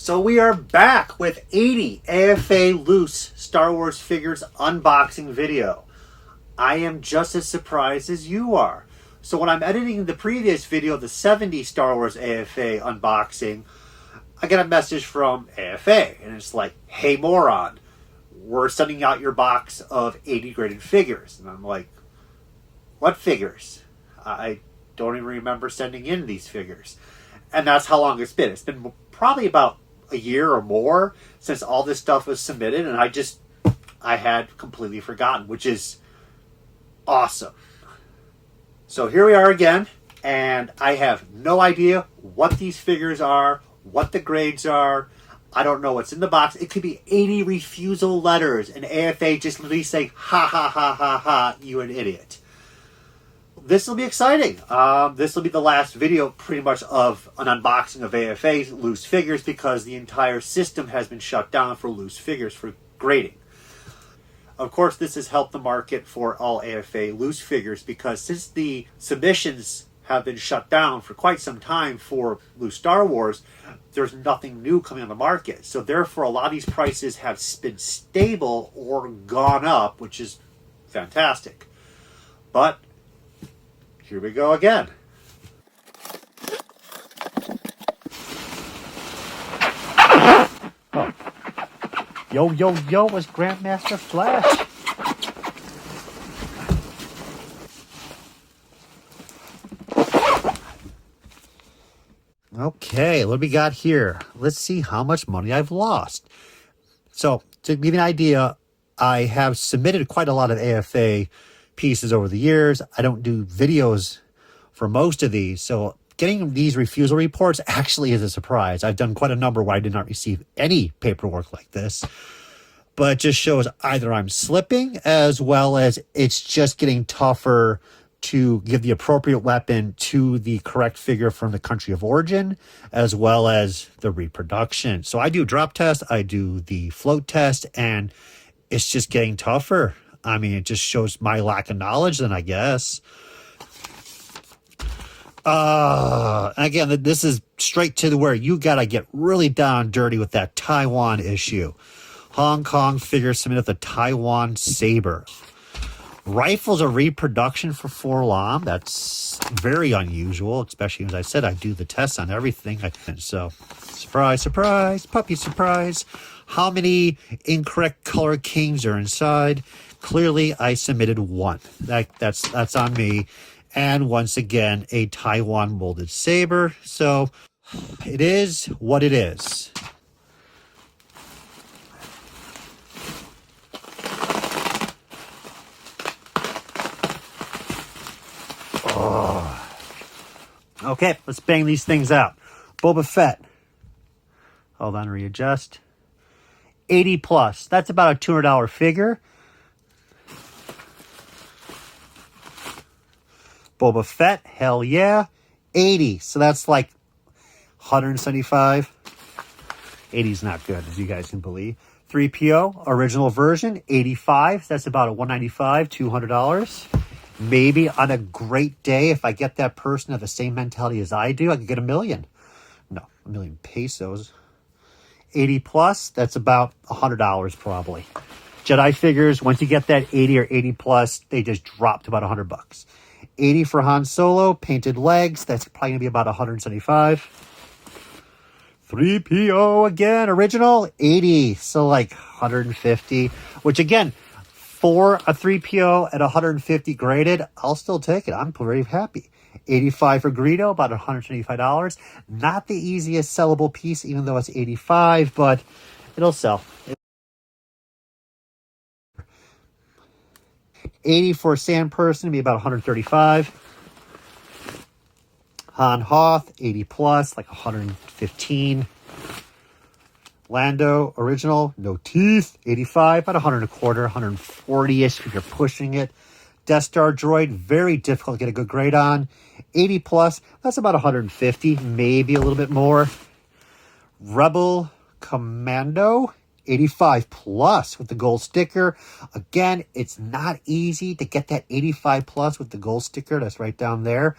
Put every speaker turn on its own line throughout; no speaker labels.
So we are back with 80 AFA loose Star Wars figures unboxing video. I am just as surprised as you are. So when I'm editing the previous video, the 70 Star Wars AFA unboxing, I get a message from AFA and it's like, hey moron, we're sending out your box of 80 graded figures. And I'm like, what figures? I don't even remember sending in these figures. And that's how long it's been. It's been probably about a year or more since all this stuff was submitted, and I had completely forgotten, which is awesome. So here we are again, and I have no idea what these figures are, what the grades are. I don't know what's in the box. It could be 80 refusal letters, and AFA just literally saying, ha ha ha ha ha, you an idiot. This will be exciting. This will be the last video pretty much of an unboxing of AFA loose figures because the entire system has been shut down for loose figures for grading. Of course, this has helped the market for all AFA loose figures because since the submissions have been shut down for quite some time for loose Star Wars, there's nothing new coming on the market. So therefore, a lot of these prices have been stable or gone up, which is fantastic. But here we go again. Oh. Yo, yo, yo, it's Grandmaster Flash. Okay, what do we got here? Let's see how much money I've lost. So, to give you an idea, I have submitted quite a lot of AFA pieces over the years. I don't do videos for most of these, so getting these refusal reports actually is a surprise. I've done quite a number where I did not receive any paperwork like this, but it just shows either I'm slipping as well as it's just getting tougher to give the appropriate weapon to the correct figure from the country of origin, as well as the reproduction. So I do drop test, I do the float test, and it's just getting tougher. I mean, it just shows my lack of knowledge then, I guess. Again, this is straight to where you got to get really down dirty with that Taiwan issue. Hong Kong figure submitted the Taiwan Saber. Rifles are reproduction for 4-LOM. That's very unusual, especially as I said, I do the tests on everything. So, surprise, surprise, puppy surprise. How many incorrect color kings are inside? Clearly, I submitted one. That's on me. And once again, a Taiwan molded saber. So, it is what it is. Okay, let's bang these things out. Boba Fett. Hold on, readjust. 80 plus. That's about a $200 figure. Boba Fett, hell yeah. 80. So that's like 175. 80 is not good, as you guys can believe. 3PO, original version, 85. So that's about a $195, $200. Maybe on a great day, if I get that person of the same mentality as I do, I could get $1 million. No, $1 million pesos. 80 plus, that's about $100 probably. Jedi figures, once you get that 80 or 80 plus, they just drop to about $100. 80 for Han Solo, painted legs, that's probably going to be about 175. 3PO again, original, 80, so like 150, which again, for a 3PO at 150 graded, I'll still take it. I'm very happy. 85 for Greedo, about $125. Not the easiest sellable piece, even though it's 85, but it'll sell. 80 for Sand Person, be about 135. Han Hoth, 80 plus, like 115. Lando, original, no teeth, 85, about 125, 140-ish if you're pushing it. Death Star droid, very difficult to get a good grade on. 80 plus, that's about 150, maybe a little bit more. Rebel Commando, 85 plus with the gold sticker. Again, it's not easy to get that 85 plus with the gold sticker. That's right down there.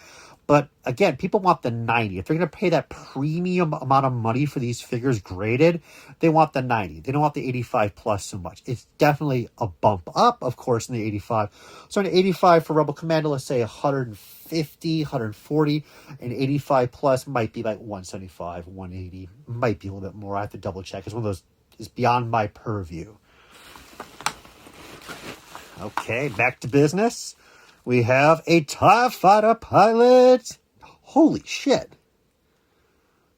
But again, people want the 90. If they're going to pay that premium amount of money for these figures graded, they want the 90. They don't want the 85 plus so much. It's definitely a bump up, of course, in the 85. So an 85 for Rebel Commander, let's say 150, 140, and 85 plus might be like 175, 180. Might be a little bit more. I have to double check. It's one of those, is beyond my purview. Okay, back to business. We have a TIE Fighter pilot. Holy shit.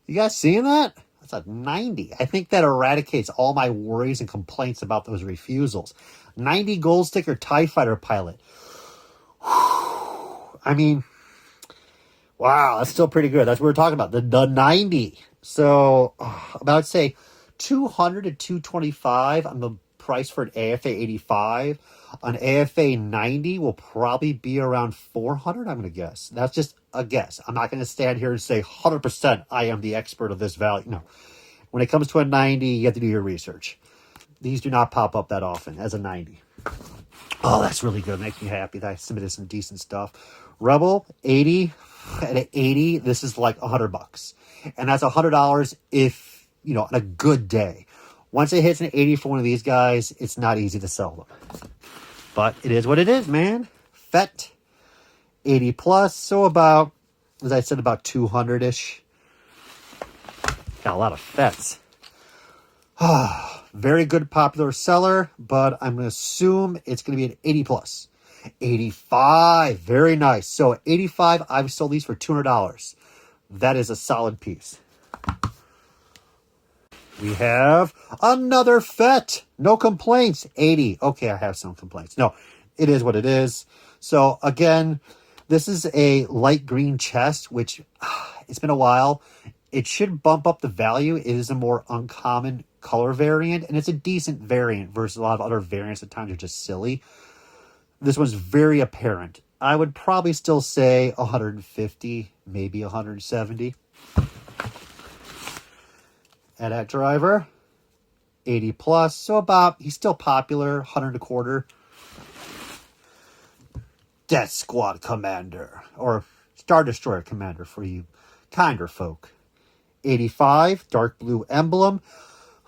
You guys seeing that? That's a 90. I think that eradicates all my worries and complaints about those refusals. 90 gold sticker TIE Fighter pilot. I mean, wow, that's still pretty good. That's what we're talking about, the 90. So, about, say, 200 to 225 on the price for an AFA 85. An AFA 90 will probably be around 400, I'm going to guess. That's just a guess. I'm not going to stand here and say 100% I am the expert of this value. No. When it comes to a 90, you have to do your research. These do not pop up that often as a 90. Oh, that's really good. Makes me happy that I submitted some decent stuff. Rebel, 80. At 80, this is like $100. And that's $100 if, on a good day. Once it hits an 80 for one of these guys, it's not easy to sell them. But it is what it is, man. FET, 80 plus. So about, as I said, about 200-ish. Got a lot of FETs. Very good popular seller, but I'm going to assume it's going to be an 80 plus. 85, very nice. So at 85, I've sold these for $200. That is a solid piece. We have another FET. No complaints. 80. Okay, I have some complaints. No, it is what it is. So again, this is a light green chest, which it's been a while. It should bump up the value. It is a more uncommon color variant, and it's a decent variant versus a lot of other variants at times are just silly. This one's very apparent. I would probably still say 150, maybe 170. AT-AT driver, 80 plus, so about, he's still popular, 100 a quarter. Death Squad Commander, or Star Destroyer Commander for you kinder folk. 85, dark blue emblem.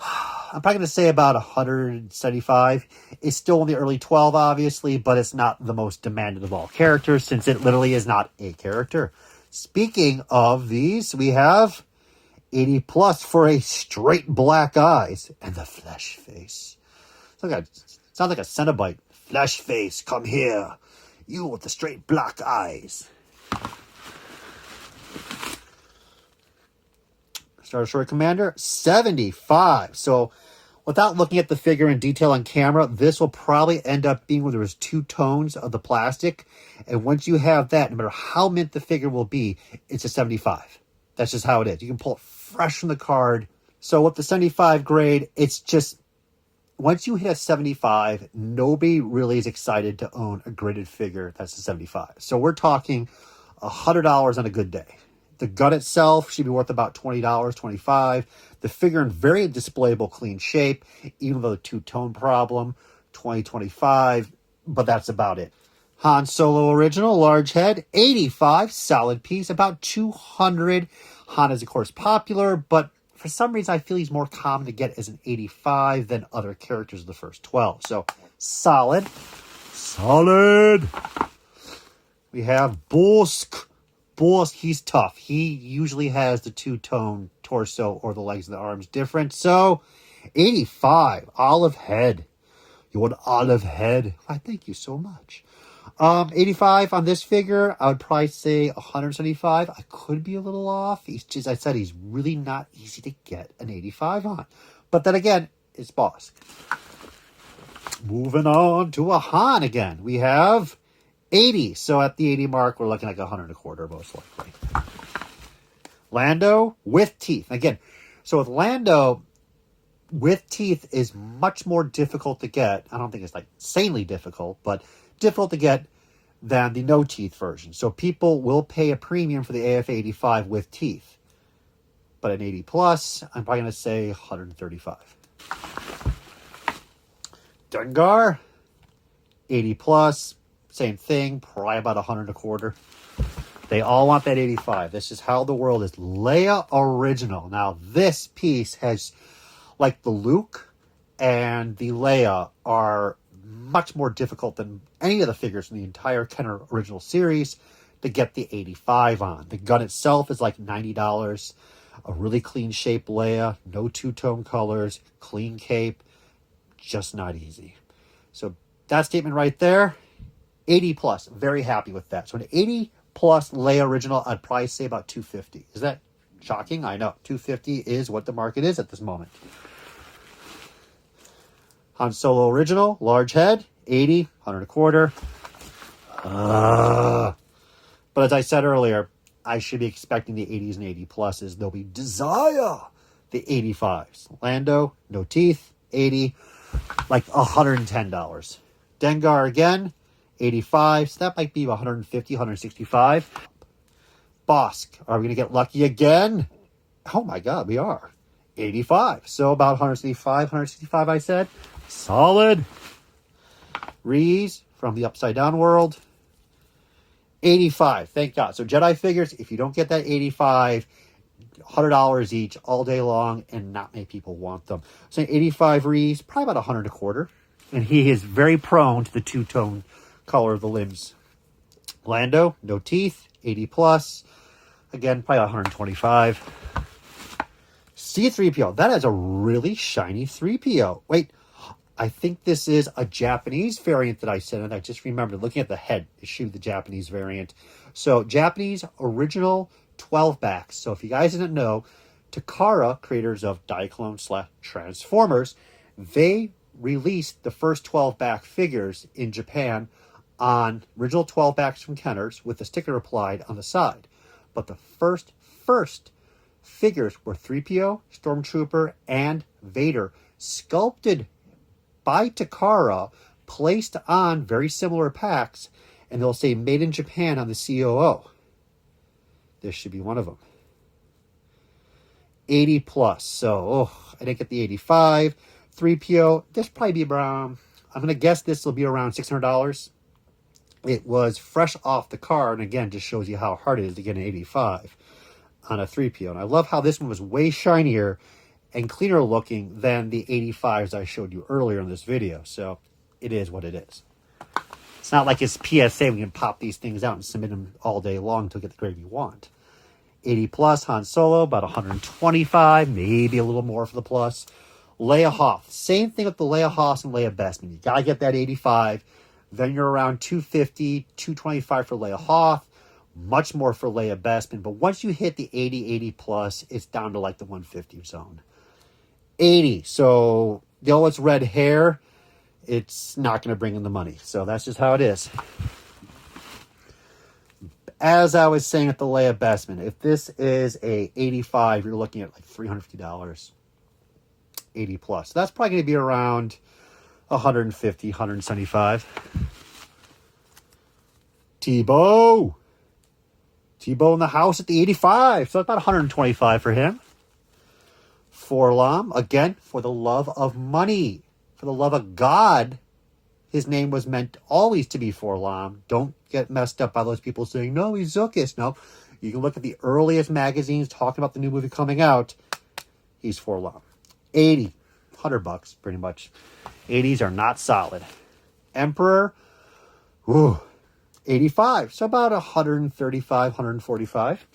I'm probably going to say about 175. It's still in the early 12, obviously, but it's not the most demanded of all characters, since it literally is not a character. Speaking of these, we have 80 plus for a straight black eyes and the flesh face. Sounds like a Cenobite. Flesh face, come here. You with the straight black eyes. Star Destroyer Commander, 75. So without looking at the figure in detail on camera, this will probably end up being where there's two tones of the plastic. And once you have that, no matter how mint the figure will be, it's a 75. That's just how it is. You can pull it fresh from the card. So with the 75 grade, it's just, once you hit a 75, nobody really is excited to own a graded figure that's a 75. So we're talking $100 on a good day. The gun itself should be worth about $20, $25. The figure in very displayable, clean shape, even though the two-tone problem, $20, $25, but that's about it. Han Solo original, large head, 85, solid piece, about 200. Han is, of course, popular, but for some reason, I feel he's more common to get as an 85 than other characters of the first 12. So, solid. Solid. We have Bosk. Bosk, he's tough. He usually has the two-tone torso or the legs and the arms different. So, 85, olive head. You want olive head? Why, thank you so much. 85 on this figure, I would probably say 175. I could be a little off. He's just, I said, he's really not easy to get an 85 on. But then again, it's Bosk. Moving on to a Han again. We have 80. So at the 80 mark, we're looking like 100 a quarter, most likely. Lando with teeth. Again, so with Lando with teeth is much more difficult to get. I don't think it's like insanely difficult, but difficult to get than the no teeth version. So people will pay a premium for the AFA 85 with teeth. But an 80 plus, I'm probably going to say 135. Dengar, 80 plus, same thing, probably about 100 a quarter. They all want that 85. This is how the world is. Leia Original. Now, this piece has, like the Luke and the Leia are much more difficult than any of the figures in the entire Kenner Original series to get the 85 on. The gun itself is like $90. A really clean shape Leia, no two-tone colors, clean cape, just not easy. So that statement right there, 80 plus, very happy with that. So an 80 plus Leia Original, I'd probably say about 250. Is that shocking? I know. 250 is what the market is at this moment. Han Solo Original, large head, 80, 100 a quarter. But as I said earlier, I should be expecting the 80s and 80 pluses. There'll be Desire, the 85s. Lando, no teeth, 80, like $110. Dengar again, 85. So that might be 150, 165. Bosk, are we going to get lucky again? Oh my God, we are. 85. So about 165, 165 I said. Solid. Reese from the Upside Down world. 85. Thank God. So Jedi figures, if you don't get that 85, $100 each all day long, and not many people want them. So 85 Reese, probably about 100 a quarter. And he is very prone to the two-tone color of the limbs. Lando, no teeth, 80 plus. Again, probably 125. C-3PO, that is a really shiny 3PO. Wait, I think this is a Japanese variant that I said, and I just remembered looking at the head, it should be the Japanese variant. So Japanese original 12 backs. So if you guys didn't know, Takara, creators of Diaclone / Transformers, they released the first 12 back figures in Japan on original 12 backs from Kenner's with the sticker applied on the side. But the first figures were 3PO, Stormtrooper, and Vader, sculpted by Takara, placed on very similar packs, and they'll say made in Japan on the COO. This should be one of them. 80 plus. So, I didn't get the 85. 3PO, this probably be around, I'm going to guess this will be around $600. It was fresh off the car, and again, just shows you how hard it is to get an 85 on a 3PO. And I love how this one was way shinier and cleaner looking than the 85s I showed you earlier in this video. So it is what it is. It's not like it's PSA. We can pop these things out and submit them all day long to get the grade you want. 80 plus, Han Solo, about 125, maybe a little more for the plus. Leia Hoth, same thing with the Leia Hoth and Leia Bestman. You gotta get that 85. Then you're around 250, 225 for Leia Hoth, much more for Leia Bestman. But once you hit the 80 plus, it's down to like the 150 zone. 80. So, though it's red hair, it's not going to bring in the money. So that's just how it is. As I was saying at the Leia Bestman, if this is a 85, you're looking at like $350, 80 plus. So that's probably going to be around 150, 175. Tebow in the house at the 85. So it's about 125 for him. Forlom, again, for the love of money, for the love of God, his name was meant always to be Forlom. Don't get messed up by those people saying, no, he's Zookis. No, you can look at the earliest magazines talking about the new movie coming out. He's Forlom. 80, $100, pretty much. 80s are not solid. Emperor, 85. So about 135, 145.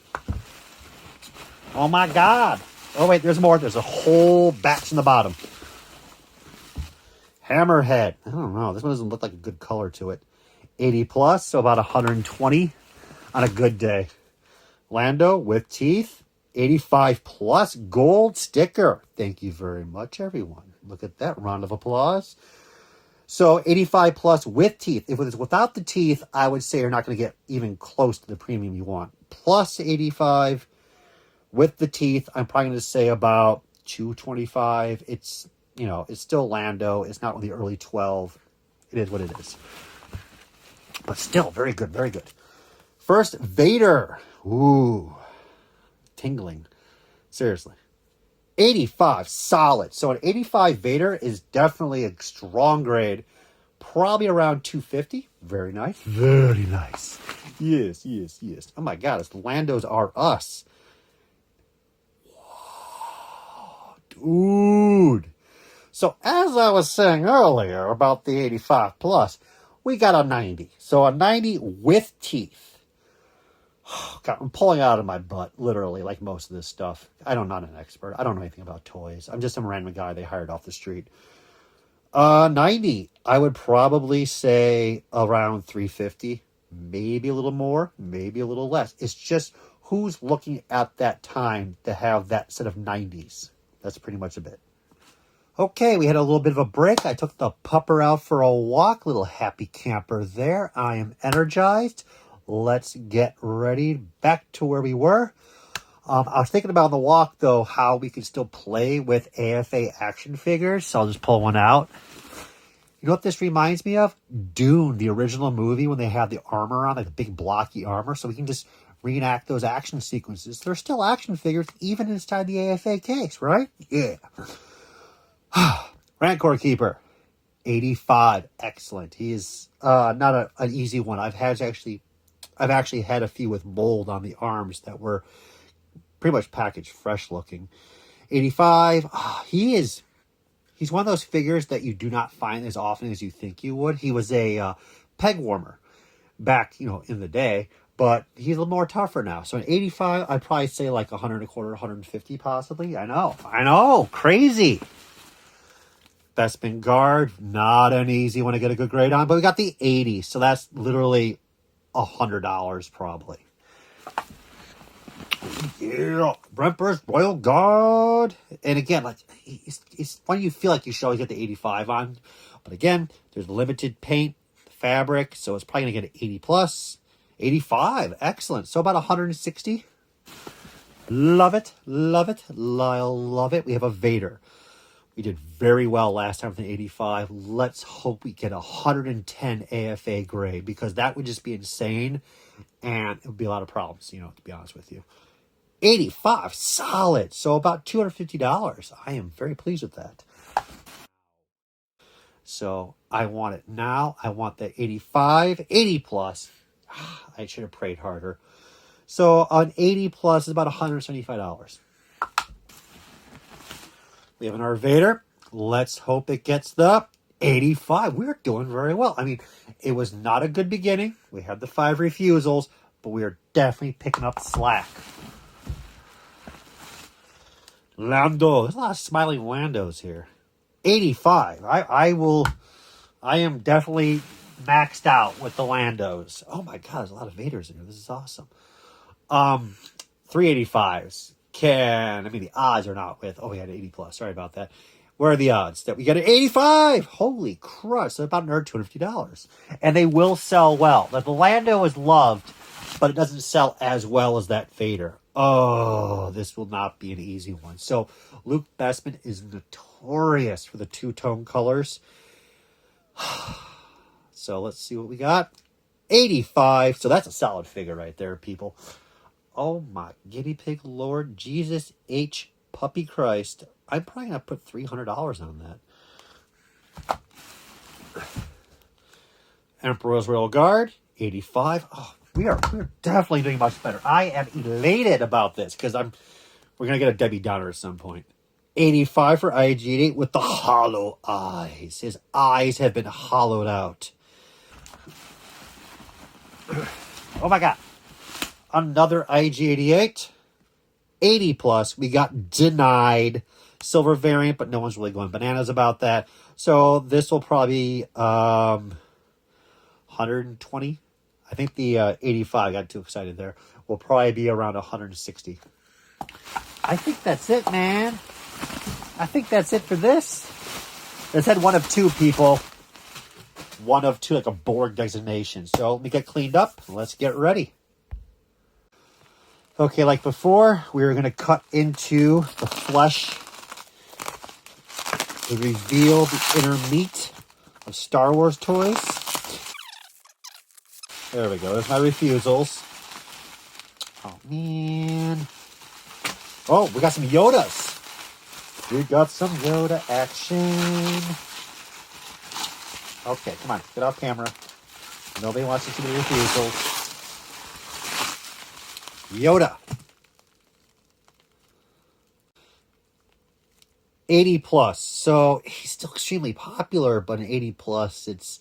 Oh my God. Oh, wait, there's more. There's a whole batch in the bottom. Hammerhead. I don't know. This one doesn't look like a good color to it. 80 plus, so about 120 on a good day. Lando with teeth. 85 plus gold sticker. Thank you very much, everyone. Look at that. Round of applause. So 85 plus with teeth. If it was without the teeth, I would say you're not going to get even close to the premium you want. Plus 85 with the teeth, I'm probably going to say about 225. It's, you know, it's still Lando. It's not the early 12. It is what it is. But still, very good, very good. First, Vader. Ooh, tingling. Seriously. 85, solid. So an 85 Vader is definitely a strong grade. probably around 250. Very nice. Very nice. Yes, yes, yes. Oh my God, the Landos are us. Whoa, dude. So as I was saying earlier about the 85 plus, we got a 90. So a 90 with teeth. God, I'm pulling out of my butt, literally, like most of this stuff. I'm not an expert. I don't know anything about toys. I'm just some random guy they hired off the street. 90, I would probably say around 350, maybe a little more, maybe a little less. It's just who's looking at that time to have that set of 90s. That's pretty much a bit. Okay, we had a little bit of a break. I took the pupper out for a walk. Little happy camper there. I am energized. Let's get ready back to where we were. I was thinking about on the walk, though, how we can still play with AFA action figures. So I'll just pull one out. You know what this reminds me of? Dune, the original movie, when they have the armor on, like the big blocky armor. So we can just reenact those action sequences. They're still action figures, even inside the AFA case, right? Yeah. Rancor Keeper, 85, excellent. He is not an easy one. I've actually had a few with mold on the arms that were pretty much packaged fresh looking. 85, he's one of those figures that you do not find as often as you think you would. He was a peg warmer back, in the day, but he's a little more tougher now. So an 85, I'd probably say like 100 a quarter, 150 possibly. I know, crazy. Bestman Guard, not an easy one to get a good grade on, but we got the 80, so that's literally $100 probably. Yeah, Bremper's Royal Guard. And again, like it's funny, you feel like you should always get the 85 on, but again, there's limited paint, fabric, so it's probably gonna get an 80 plus. 85, excellent. So about 160. Love it, love it, love it. We have a Vader. We did very well last time with an 85. Let's hope we get 110 AFA grade, because that would just be insane, and it would be a lot of problems, to be honest with you. 85, solid. So about $250. I am very pleased with that. So I want it now. I want that 85, 80 plus. I should have prayed harder. So an 80 plus is about $175. We have an Vader. Let's hope it gets the 85. We're doing very well. I mean, it was not a good beginning. We had the 5 refusals, but we are definitely picking up slack. Lando. There's a lot of smiling Landos here. 85. I am definitely maxed out with the Landos. Oh my God, there's a lot of Vaders in here. This is awesome. 385s. The odds are not with, we had an 80 plus. Sorry about that. Where are the odds that we get an 85? Holy crud. So about another $250. And they will sell well. The Lando is loved, but it doesn't sell as well as that Vader. Oh, this will not be an easy one. So Luke Bestman is notorious for the two-tone colors. So let's see what we got. 85. So that's a solid figure right there, people. Oh my guinea pig Lord Jesus H. Puppy Christ. I'm probably going to put $300 on that. Emperor's Royal Guard, 85. Oh, we're definitely doing much better. I am elated about this because we're going to get a Debbie Downer at some point. 85 for IG88 with the hollow eyes. His eyes have been hollowed out. Oh my God. Another IG88. 80 plus. We got denied. Silver variant, but no one's really going bananas about that. So this will probably be 120. I think the 85, got too excited there, will probably be around 160. I think that's it, man. I think that's it for this. It said one of two people. One of two, like a Borg designation. So let me get cleaned up. Let's get ready. Okay, like before, we were going to cut into the flesh to reveal the inner meat of Star Wars toys. There we go. There's my refusals. Oh, man. Oh, we got some Yodas. We got some Yoda action. Okay, come on. Get off camera. Nobody wants to see the refusals. Yoda. 80 plus. So he's still extremely popular, but an 80 plus, it's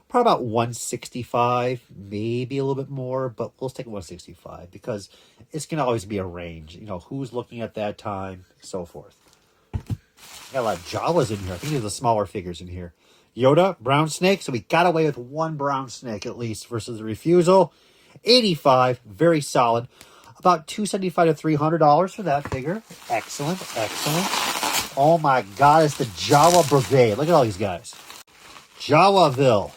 probably about 165, maybe a little bit more, but we'll stick at 165 because it's going to always be a range. You know, who's looking at that time, so forth. Got a lot of Jawas in here. I think there's the smaller figures in here. Yoda, brown snake. So we got away with one brown snake at least versus the refusal. 85, very solid. About $275 to $300 for that figure. Excellent, excellent. Oh my God, it's the Jawa Brigade. Look at all these guys. Jawaville.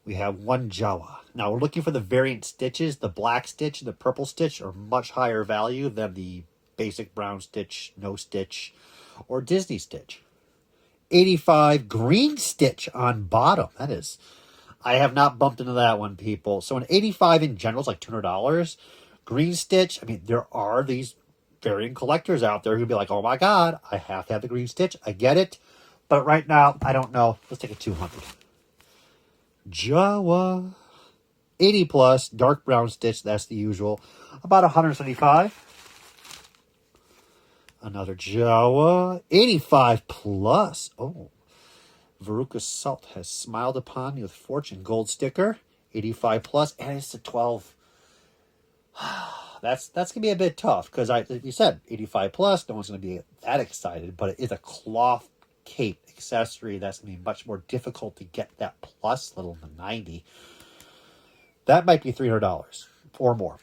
We have one Jawa. Now we're looking for the variant stitches. The black stitch and the purple stitch are much higher value than the basic brown stitch, no stitch, or Disney stitch. 85 green stitch on bottom. That is, I have not bumped into that one, people. So an 85 in general is like $200. Green stitch, I mean, there are these variant collectors out there who'd be like, oh my God, I have to have the green stitch. I get it. But right now, I don't know. Let's take a 200. Jawa. 80 plus, dark brown stitch. That's the usual. About 175. Another Jawa. 85 plus. Oh. Veruca Salt has smiled upon me with fortune gold sticker. 85 plus. And it's a 12. That's going to be a bit tough because, like you said, 85 plus, no one's going to be that excited. But it is a cloth cape accessory. That's going to be much more difficult to get that plus, let alone the 90. That might be $300 or more.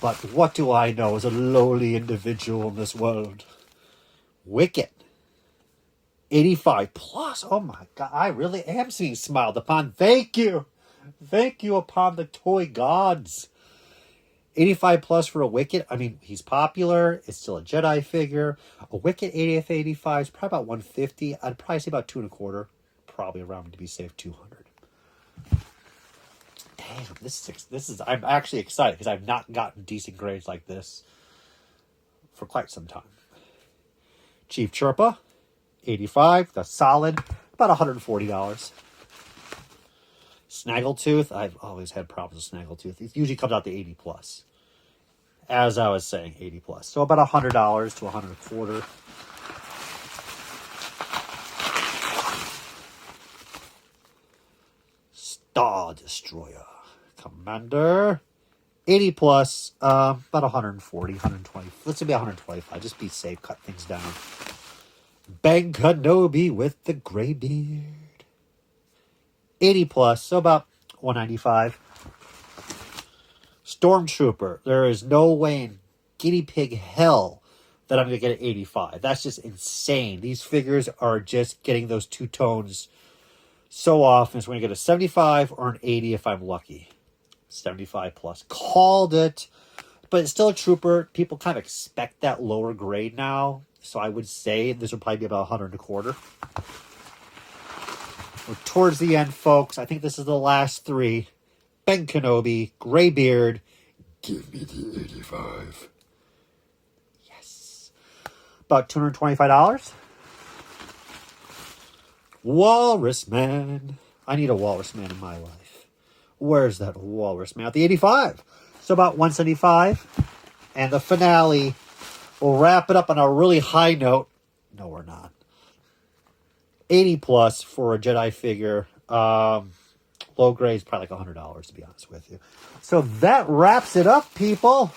But what do I know as a lowly individual in this world? Wicket. 85 plus. Oh my God. I really am being smiled upon. Thank you. Thank you upon the toy gods. 85 plus for a Wicket. I mean, he's popular. It's still a Jedi figure. A Wicket 80F 85 is probably about 150. I'd probably say about 2.25. Probably around, to be safe, 200. Damn, this is. I'm actually excited because I've not gotten decent grades like this for quite some time. Chief Chirpa, 85. That's solid. About $140. Snaggletooth. I've always had problems with Snaggletooth. It usually comes out to 80 plus. As I was saying, 80 plus. So about $100 to $125. Star Destroyer. Commander. 80 plus. About 140, 120. Let's say 125. Just be safe. Cut things down. Ben Kenobi with the gray beard. 80 plus. So about 195. Stormtrooper. There is no way in guinea pig hell that I'm going to get an 85. That's just insane. These figures are just getting those two tones so often. So we're going to get a 75 or an 80 if I'm lucky. 75 plus. Called it. But it's still a trooper. People kind of expect that lower grade now. So I would say this would probably be about 125. We're towards the end, folks. I think this is the last three. Ben Kenobi, gray beard. Give me the 85. Yes. About $225. Walrus Man. I need a Walrus Man in my life. Where's that Walrus Man? At the 85. So about 175. And the finale, we'll wrap it up on a really high note. No, we're not. 80 plus for a Jedi figure. Low grade is probably like $100, to be honest with you. So that wraps it up, people.